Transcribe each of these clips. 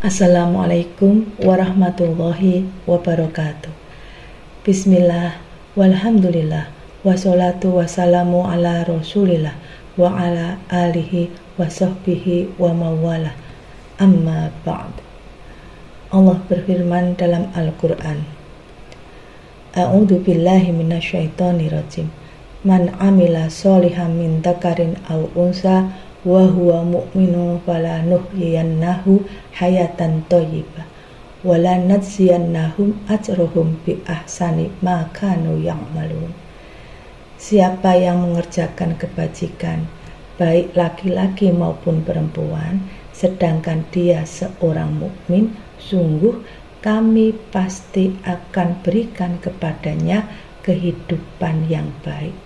Assalamualaikum warahmatullahi wabarakatuh. Bismillah, walhamdulillah, wassalatu wassalamu ala rasulillah, wa ala alihi wa sahbihi wa mawalah. Amma ba'd. Allah berfirman dalam Al-Quran, A'udzu billahi minasyaitonirrajim. Man amila sholihan min dzakarin aw unsa wa huwa mu'minun falanuhyiyannahu hayatan thayyibah wa lanajziyannahum ajrahum bi ahsani ma kanu ya'malun. Siapa yang mengerjakan kebajikan, baik laki-laki maupun perempuan, sedangkan dia seorang mukmin, sungguh kami pasti akan berikan kepadanya kehidupan yang baik,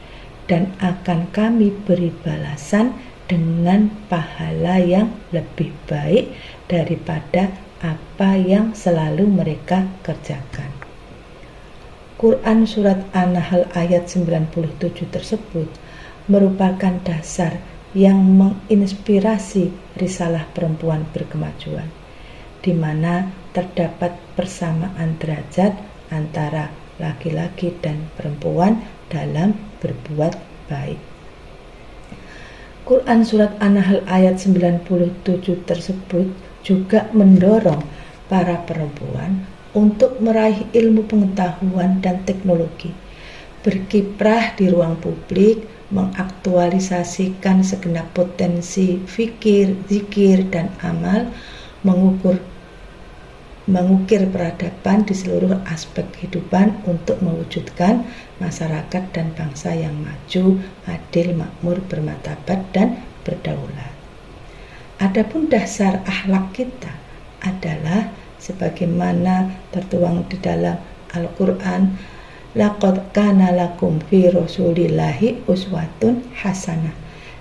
dan akan kami beri balasan dengan pahala yang lebih baik daripada apa yang selalu mereka kerjakan. Quran Surat An-Nahl ayat 97 tersebut merupakan dasar yang menginspirasi risalah perempuan berkemajuan, di mana terdapat persamaan derajat antara laki-laki dan perempuan dalam berbuat baik. Quran Surat An-Nahl ayat 97 tersebut juga mendorong para perempuan untuk meraih ilmu pengetahuan dan teknologi, berkiprah di ruang publik, mengaktualisasikan segenap potensi fikir, zikir, dan amal, mengukir peradaban di seluruh aspek kehidupan untuk mewujudkan masyarakat dan bangsa yang maju, adil, makmur, bermartabat, dan berdaulat. Adapun dasar akhlak kita adalah sebagaimana tertuang di dalam Al-Quran, laqad kana lakum fi rasulillahi uswatun hasanah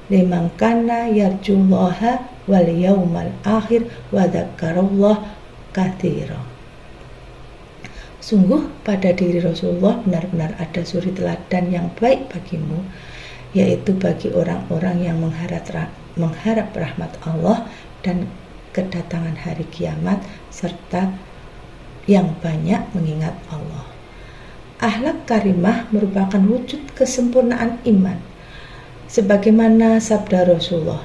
liman kana yarjullaha wal yaumal akhir wa dzakarallaha katsira. Sungguh pada diri Rasulullah benar-benar ada suri teladan yang baik bagimu, yaitu bagi orang-orang yang mengharap rahmat Allah dan kedatangan hari kiamat, serta yang banyak mengingat Allah. Akhlak karimah merupakan wujud kesempurnaan iman. Sebagaimana sabda Rasulullah,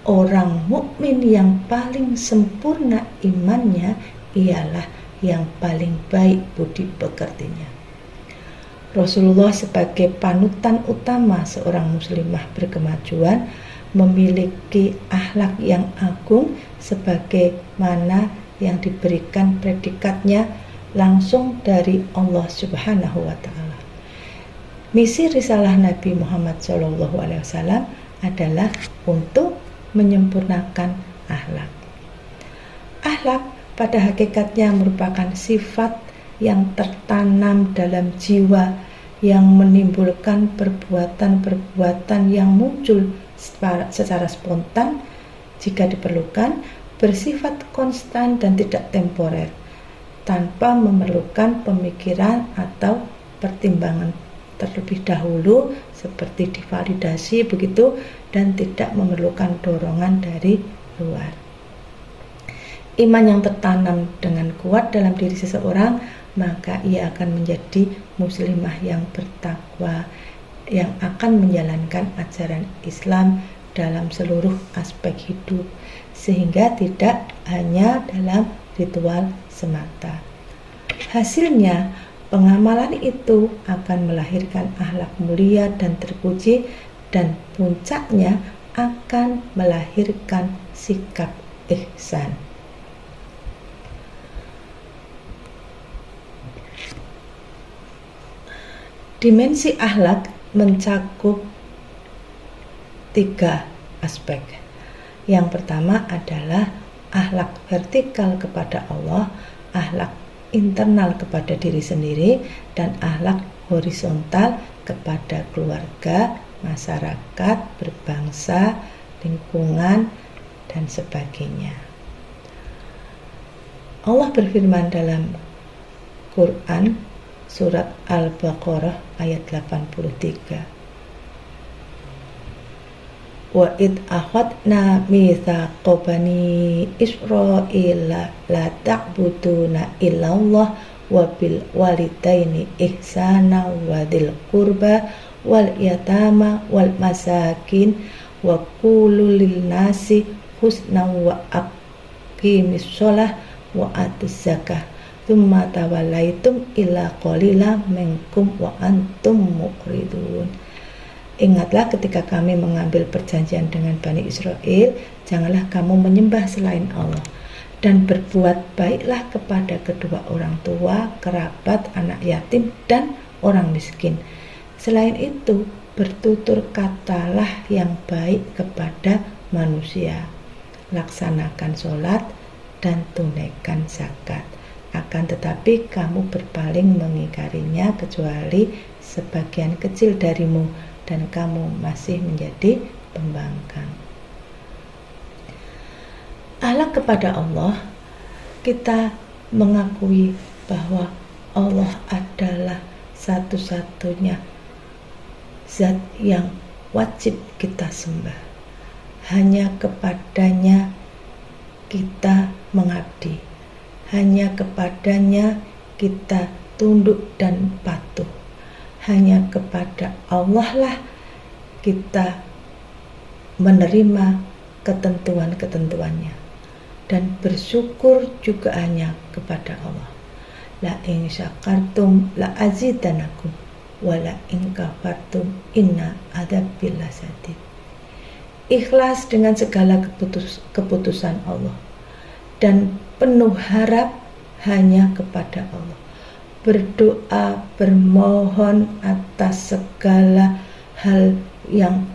orang mukmin yang paling sempurna imannya ialah yang paling baik budi pekertinya. Rasulullah sebagai panutan utama seorang muslimah berkemajuan memiliki akhlak yang agung sebagaimana yang diberikan predikatnya langsung dari Allah Subhanahu wa taala. Misi risalah Nabi Muhammad SAW adalah untuk menyempurnakan akhlak. Akhlak pada hakikatnya merupakan sifat yang tertanam dalam jiwa yang menimbulkan perbuatan-perbuatan yang muncul secara spontan jika diperlukan, bersifat konstan dan tidak temporer, tanpa memerlukan pemikiran atau pertimbangan terlebih dahulu seperti divalidasi begitu, dan tidak memerlukan dorongan dari luar. Iman yang tertanam dengan kuat dalam diri seseorang, maka ia akan menjadi muslimah yang bertakwa, yang akan menjalankan ajaran Islam dalam seluruh aspek hidup, sehingga tidak hanya dalam ritual semata. Hasilnya, pengamalan itu akan melahirkan akhlak mulia dan terpuji, dan puncaknya akan melahirkan sikap ihsan. Dimensi akhlak mencakup 3 aspek. Yang pertama adalah akhlak vertikal kepada Allah, akhlak internal kepada diri sendiri, dan akhlak horizontal kepada keluarga, masyarakat, berbangsa, lingkungan, dan sebagainya. Allah berfirman dalam Quran Surat Al-Baqarah ayat 83, Wa id akhadna mitsaqa bani Israila la ta'buduna illallah wa bil walidaini ihsana wa dzil qurba wal yatama wal masakin wa qulu lin nasi husna wa aqimis shalah wa atuz zakah tsumma tawallaitum illa qalila minkum wa antum muqridun. Ingatlah ketika kami mengambil perjanjian dengan Bani Israel, janganlah kamu menyembah selain Allah, dan berbuat baiklah kepada kedua orang tua, kerabat, anak yatim, dan orang miskin. Selain itu, bertutur katalah yang baik kepada manusia. Laksanakan sholat dan tunaikan zakat. Akan tetapi kamu berpaling mengingkarinya kecuali sebagian kecil darimu, dan kamu masih menjadi pembangkang. Akhlak kepada Allah, kita mengakui bahwa Allah adalah satu-satunya zat yang wajib kita sembah. Hanya kepadanya kita mengabdi, hanya kepadanya kita tunduk dan patuh. Hanya kepada Allah lah kita menerima ketentuan-ketentuannya, dan bersyukur juga hanya kepada Allah. La in syakartum la azidanakum wa la in kafartum inna adzabi lasyadid. Ikhlas dengan segala keputusan Allah dan penuh harap hanya kepada Allah. Berdoa, bermohon atas segala hal yang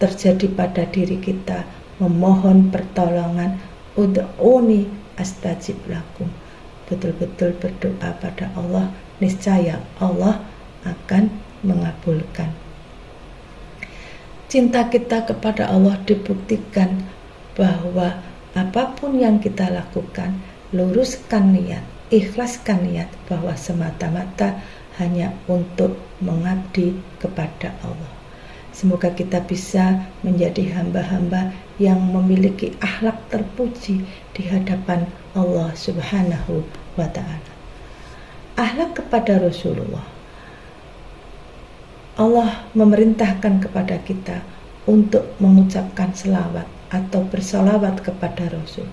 terjadi pada diri kita, memohon pertolongan, ud'uni astajib lakum. Betul-betul berdoa pada Allah, niscaya Allah akan mengabulkan. Cinta kita kepada Allah dibuktikan bahwa apapun yang kita lakukan, luruskan niat, ikhlaskan niat bahwa semata-mata hanya untuk mengabdi kepada Allah. Semoga kita bisa menjadi hamba-hamba yang memiliki akhlak terpuji di hadapan Allah Subhanahu wa ta'ala. Akhlak kepada Rasulullah. Allah memerintahkan kepada kita untuk mengucapkan selawat atau bersolawat kepada Rasul.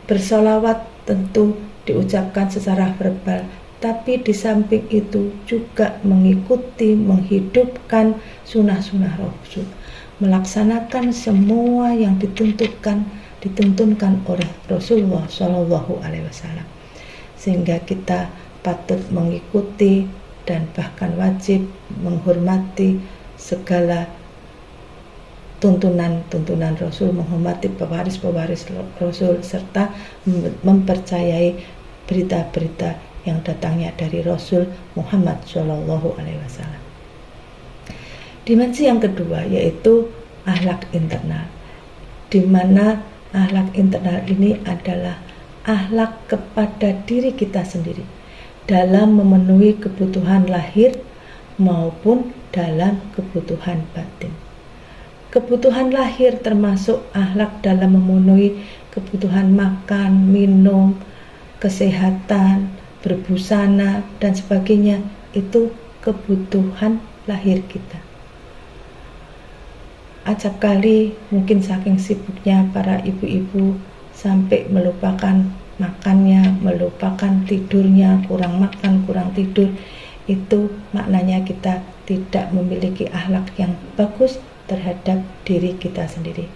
Bersolawat tentu diucapkan secara verbal, tapi di samping itu juga mengikuti, menghidupkan sunnah-sunnah Rasul, melaksanakan semua yang dituntunkan oleh Rasulullah Shallallahu Alaihi Wasallam, sehingga kita patut mengikuti dan bahkan wajib menghormati segala tuntunan Rasul, menghormati pewaris-pewaris Rasul, serta mempercayai berita-berita yang datangnya dari Rasul Muhammad Shallallahu Alaihi Wasallam. Dimensi yang kedua yaitu akhlak internal, di mana akhlak internal ini adalah akhlak kepada diri kita sendiri dalam memenuhi kebutuhan lahir maupun dalam kebutuhan batin. Kebutuhan lahir termasuk akhlak dalam memenuhi kebutuhan makan, minum, kesehatan, berbusana, dan sebagainya. Itu kebutuhan lahir kita. Acap kali mungkin saking sibuknya para ibu-ibu sampai melupakan makannya, melupakan tidurnya, kurang makan, kurang tidur. Itu maknanya kita tidak memiliki akhlak yang bagus terhadap diri kita sendiri.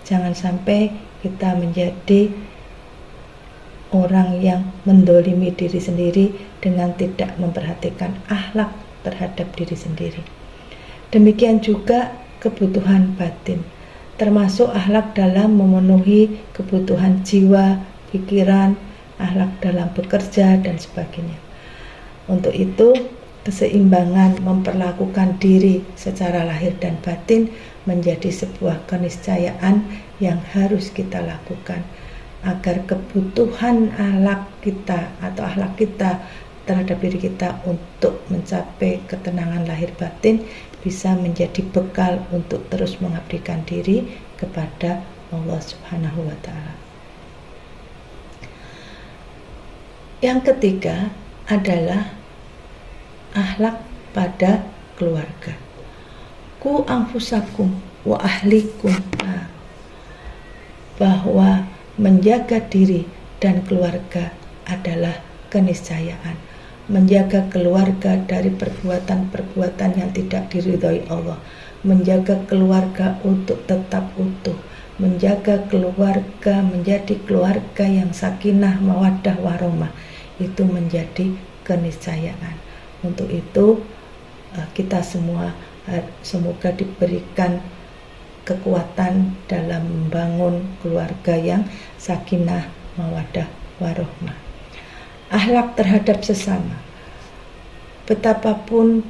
Jangan sampai kita menjadi orang yang mendolimi diri sendiri dengan tidak memperhatikan akhlak terhadap diri sendiri. Demikian juga kebutuhan batin, termasuk akhlak dalam memenuhi kebutuhan jiwa, pikiran, akhlak dalam bekerja, dan sebagainya. Untuk itu, keseimbangan memperlakukan diri secara lahir dan batin menjadi sebuah keniscayaan yang harus kita lakukan agar kebutuhan akhlak kita atau akhlak kita terhadap diri kita untuk mencapai ketenangan lahir batin, bisa menjadi bekal untuk terus mengabdikan diri kepada Allah Subhanahu wa Ta'ala. Yang ketiga adalah akhlak pada keluarga. Ku anfusakum wa ahlikum. Bahwa menjaga diri dan keluarga adalah keniscayaan. Menjaga keluarga dari perbuatan-perbuatan yang tidak diridhoi Allah. Menjaga keluarga untuk tetap utuh. Menjaga keluarga menjadi keluarga yang sakinah, mawaddah, warahmah. Itu menjadi keniscayaan. Untuk itu kita semua semoga diberikan kekuatan dalam membangun keluarga yang sakinah, mawaddah, warahmah. Akhlak terhadap sesama. Betapapun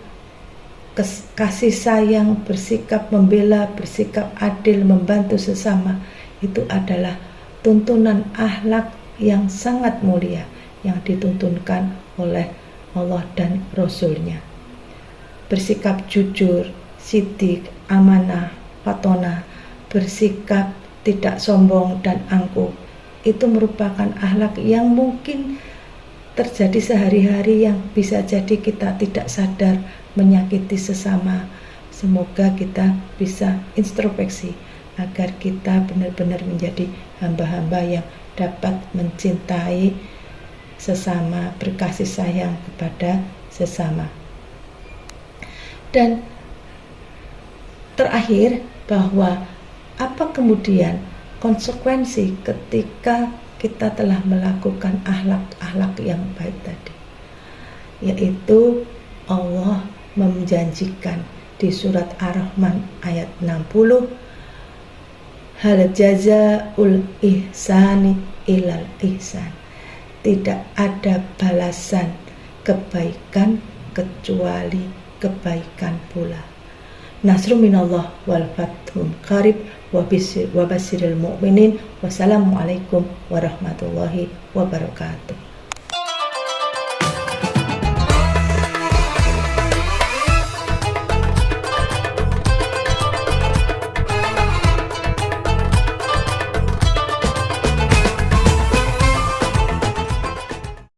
kasih sayang, bersikap membela, bersikap adil, membantu sesama, itu adalah tuntunan akhlak yang sangat mulia yang dituntunkan oleh Allah dan Rasul-Nya. Bersikap jujur, sidik, amanah, fatona, bersikap tidak sombong dan angkuh, itu merupakan akhlak yang mungkin terjadi sehari-hari yang bisa jadi kita tidak sadar menyakiti sesama. Semoga kita bisa introspeksi agar kita benar-benar menjadi hamba-hamba yang dapat mencintai sesama, berkasih sayang kepada sesama. Dan terakhir, bahwa apa kemudian konsekuensi ketika kita telah melakukan akhlak-akhlak yang baik tadi, yaitu Allah menjanjikan di surat Ar-Rahman ayat 60, hal jazaul ihsani ilal ihsan, tidak ada balasan kebaikan kecuali kebaikan pula. Nasrun minallah wal fathun qarib wa basyiril mu'minin. Wassalamualaikum warahmatullahi wabarakatuh.